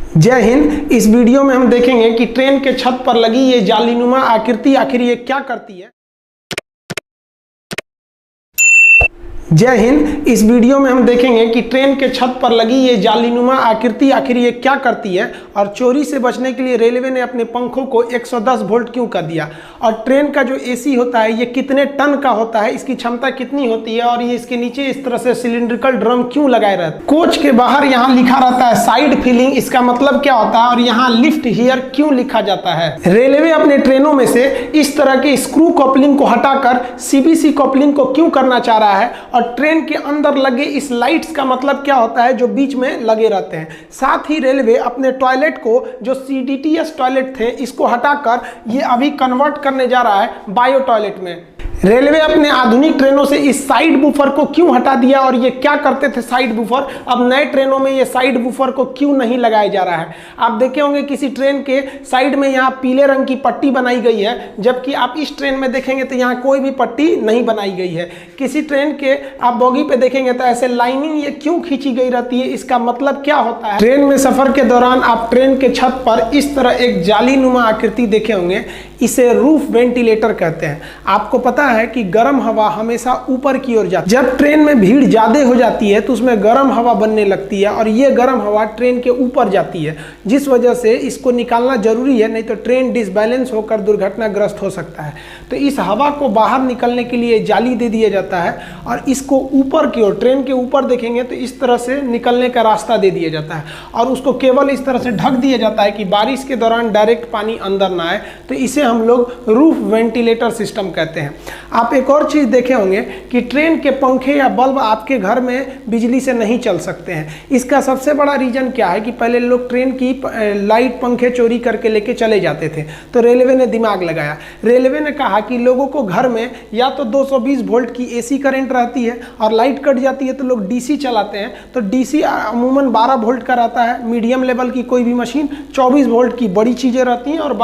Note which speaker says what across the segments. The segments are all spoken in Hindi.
Speaker 1: जय हिंद। इस वीडियो में हम देखेंगे कि ट्रेन के छत पर लगी ये जालीनुमा आकृति आखिर ये क्या करती है। जय हिंद। इस वीडियो में हम देखेंगे कि ट्रेन के छत पर लगी ये जालीनुमा आकृति आखिर ये क्या करती है और चोरी से बचने के लिए रेलवे ने अपने पंखों को 110 वोल्ट क्यों कर दिया, और ट्रेन का जो एसी होता है ये कितने टन का होता है, इसकी क्षमता कितनी होती है, और ये इसके नीचे इस तरह से सिलिंड्रिकल ड्रम क्यों लगाए रहते हैं। कोच के बाहर यहाँ लिखा रहता है साइड फिलिंग, इसका मतलब क्या होता है, और यहाँ लिफ्ट हियर क्यों लिखा जाता है। रेलवे अपने ट्रेनों में से इस तरह के स्क्रू कपलिंग को हटाकर सीबीसी कपलिंग को क्यों करना चाह रहा है, और ट्रेन के अंदर लगे इस लाइट्स का मतलब क्या होता है जो बीच में लगे रहते हैं। साथ ही रेलवे अपने टॉयलेट को जो सीडीटीएस टॉयलेट थे इसको हटाकर ये अभी कन्वर्ट करने जा रहा है बायो टॉयलेट में। रेलवे अपने आधुनिक ट्रेनों से इस साइड बूफर को क्यों हटा दिया, और ये क्या करते थे साइड बूफर, अब नए ट्रेनों में ये साइड बूफर को क्यों नहीं लगाया जा रहा है। आप देखे होंगे किसी ट्रेन के साइड में यहाँ पीले रंग की पट्टी बनाई गई है, जबकि आप इस ट्रेन में देखेंगे तो यहाँ कोई भी पट्टी नहीं बनाई गई है। किसी ट्रेन के आप बोगी पे देखेंगे तो ऐसे लाइनिंग ये क्यों खींची गई रहती है, इसका मतलब क्या होता है। ट्रेन में सफर के दौरान आप ट्रेन के छत पर इस तरह एक जालीनुमा आकृति देखे होंगे, इसे रूफ वेंटिलेटर कहते हैं। आपको पता है कि गर्म हवा हमेशा ऊपर की ओर जाती है। जब ट्रेन में भीड़ ज्यादा हो जाती है तो उसमें गर्म हवा बनने लगती है, और ये गर्म हवा ट्रेन के ऊपर जाती है, जिस वजह से इसको निकालना जरूरी है, नहीं तो ट्रेन डिसबैलेंस होकर दुर्घटनाग्रस्त हो सकता है। तो इस हवा को बाहर निकलने के लिए जाली दे दिया जाता है, और इसको ऊपर की ओर ट्रेन के ऊपर देखेंगे तो इस तरह से निकलने का रास्ता दे दिया जाता है, और उसको केवल इस तरह से ढक दिया जाता है कि बारिश के दौरान डायरेक्ट पानी अंदर ना आए। तो इसे हम लोग रूफ वेंटिलेटर सिस्टम कहते हैं। आप एक और चीज देखे होंगे कि ट्रेन के पंखे या बल्ब आपके घर में बिजली से नहीं चल सकते हैं। इसका सबसे बड़ा रीजन क्या है कि पहले लोग ट्रेन की लाइट पंखे चोरी करके लेके चले जाते थे, तो रेलवे ने दिमाग लगाया। रेलवे ने कहा कि लोगों को घर में या तो 220 वोल्ट की एसी करंट रहती है और लाइट कट जाती है तो लोग डीसी चलाते हैं, तो डीसी अमूमन 12 वोल्ट का रहता है। मीडियम लेवल की कोई भी मशीन 24 वोल्ट की बड़ी चीजें रहती हैं, और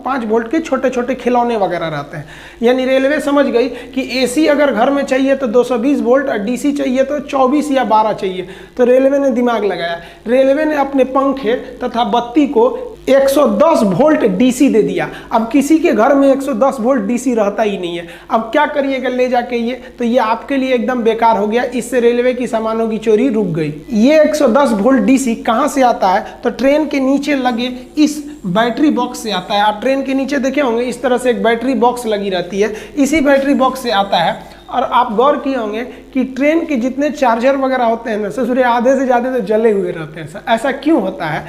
Speaker 1: 5 वोल्ट के छोटे छोटे खिलौने वगैरह रहते हैं। यानी रेलवे समझ गई कि एसी अगर घर में चाहिए तो 220 वोल्ट और डीसी चाहिए तो 24 या 12 चाहिए। तो रेलवे ने दिमाग लगाया। रेलवे ने अपने पंखे तथा बत्ती को 110 वोल्ट डीसी दे दिया। अब किसी के घर में 110 वोल्ट डीसी रहता ही नहीं है। अब क्या करिएगा ले जाके ये, तो ये आपके लिए एकदम बेकार हो गया। इससे रेलवे की सामानों की चोरी रुक गई। ये 110 वोल्ट डीसी कहाँ से आता है, तो ट्रेन के नीचे लगे इस बैटरी बॉक्स से आता है। आप ट्रेन के नीचे देखे होंगे इस तरह से एक बैटरी बॉक्स लगी रहती है, इसी बैटरी बॉक्स से आता है। और आप गौर किए होंगे कि ट्रेन के जितने चार्जर वगैरह होते हैं ना, ससुरे आधे से ज़्यादा तो जले हुए रहते हैं। ऐसा क्यों होता है,